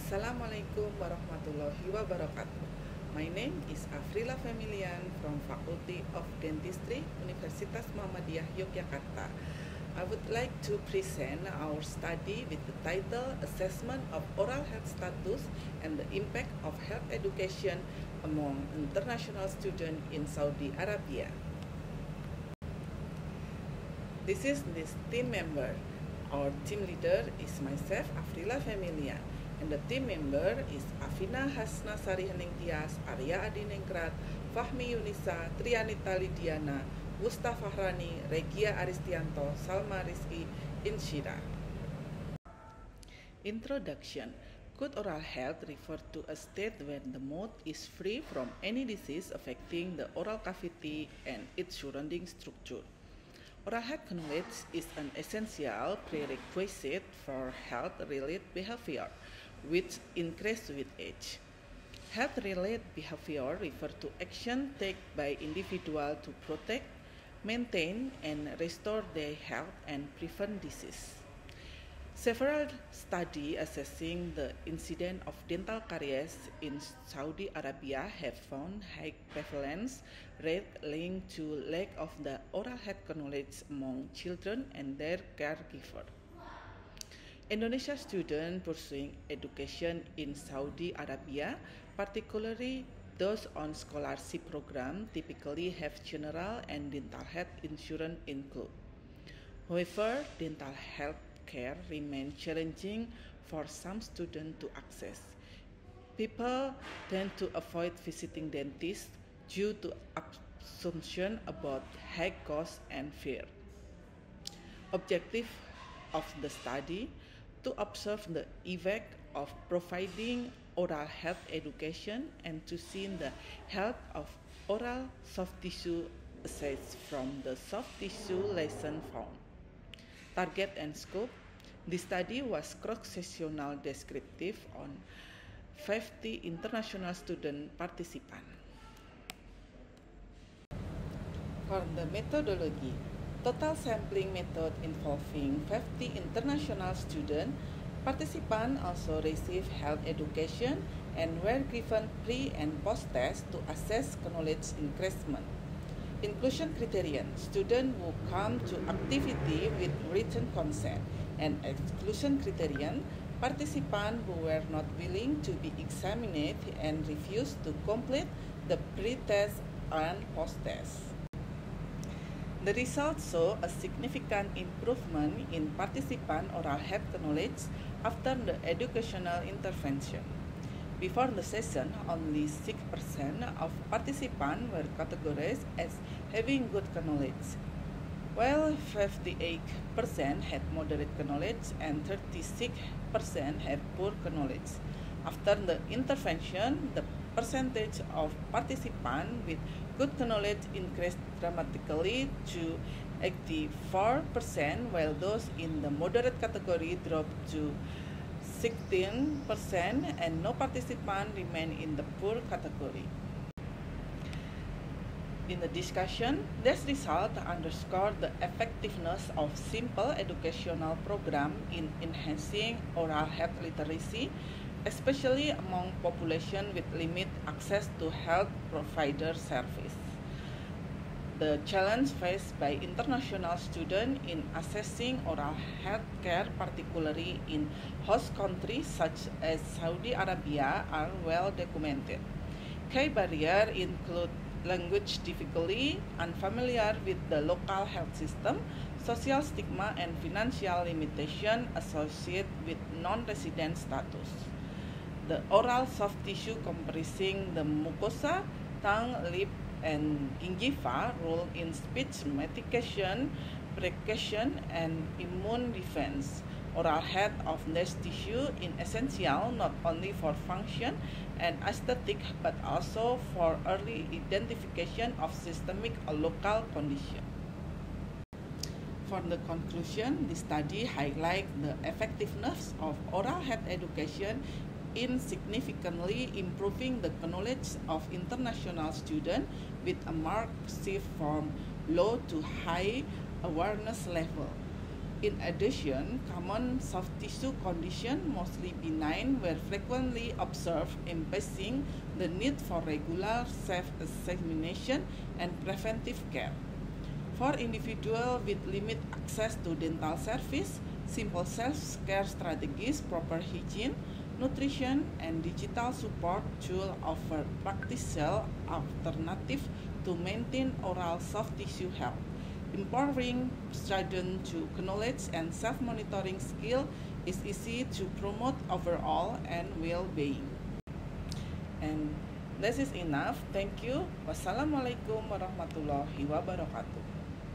Assalamualaikum warahmatullahi wabarakatuh. My name is Afrila Femilian from Faculty of Dentistry, Universitas Muhammadiyah Yogyakarta. I would like to present our study with the title Assessment of Oral Health Status and the Impact of Health Education among International Students in Saudi Arabia. This is this team member. Our team leader is myself, Afrila Femilian. And the team member is Afina Hasnasari Heningtias, Arya Adinengrat, Fahmi Yunisa, Trianita Lidiana, Mustafa Rani, Regia Aristianto, Salma Rizky, Inshira. Introduction. Good oral health refers to a state where the mouth is free from any disease affecting the oral cavity and its surrounding structure. Oral health knowledge is an essential prerequisite for health-related behavior, which increases with age. Health-related behavior refers to action taken by individuals to protect, maintain, and restore their health and prevent disease. Several studies assessing the incidence of dental caries in Saudi Arabia have found high prevalence rate linked to lack of the oral health knowledge among children and their caregivers. Indonesia students pursuing education in Saudi Arabia, particularly those on scholarship program, typically have general and dental health insurance included. However, dental health care remains challenging for some students to access. People tend to avoid visiting dentists due to assumption about high cost and fear. Objective of the study to observe the effect of providing oral health education and to see the health of oral soft tissue assessed from the soft tissue lesion found. Target and scope. The study was cross-sectional descriptive on 50 international student participants. For the methodology, total sampling method involving 50 international students, participants also received health education and were given pre- and post-test to assess knowledge increasement. Inclusion criterion: students who come to activity with written consent, and exclusion criterion: participants who were not willing to be examined and refused to complete the pre-test and post-test. The results show a significant improvement in participant oral health knowledge after the educational intervention. Before the session, only 6% of participants were categorized as having good knowledge, while 58% had moderate knowledge and 36% had poor knowledge. After the intervention, the percentage of participants with good knowledge increased dramatically to 84%, while those in the moderate category dropped to 16%, and no participant remained in the poor category. In the discussion, this result underscored the effectiveness of simple educational program in enhancing oral health literacy, especially among population with limited access to health provider service. The challenge faced by international students in assessing oral health care, particularly in host countries such as Saudi Arabia, are well documented. Key barriers include language difficulty, unfamiliar with the local health system, social stigma, and financial limitation associated with non-resident status. The oral soft tissue comprising the mucosa, tongue, lip, and gingiva role in speech medication, precaution, and immune defense. Oral health of this tissue is essential not only for function and aesthetic but also for early identification of systemic or local condition. For the conclusion, the study highlights the effectiveness of oral health education in significantly improving the knowledge of international students with a marked shift from low to high awareness level. In addition, common soft tissue conditions, mostly benign, were frequently observed, impacting the need for regular self-examination and preventive care. For individuals with limited access to dental service, simple self-care strategies, proper hygiene, nutrition, and digital support should offer practical alternatives to maintain oral soft tissue health. Empowering students to knowledge and self-monitoring skill is easy to promote overall and well-being. And this is enough. Thank you. Wassalamualaikum warahmatullahi wabarakatuh.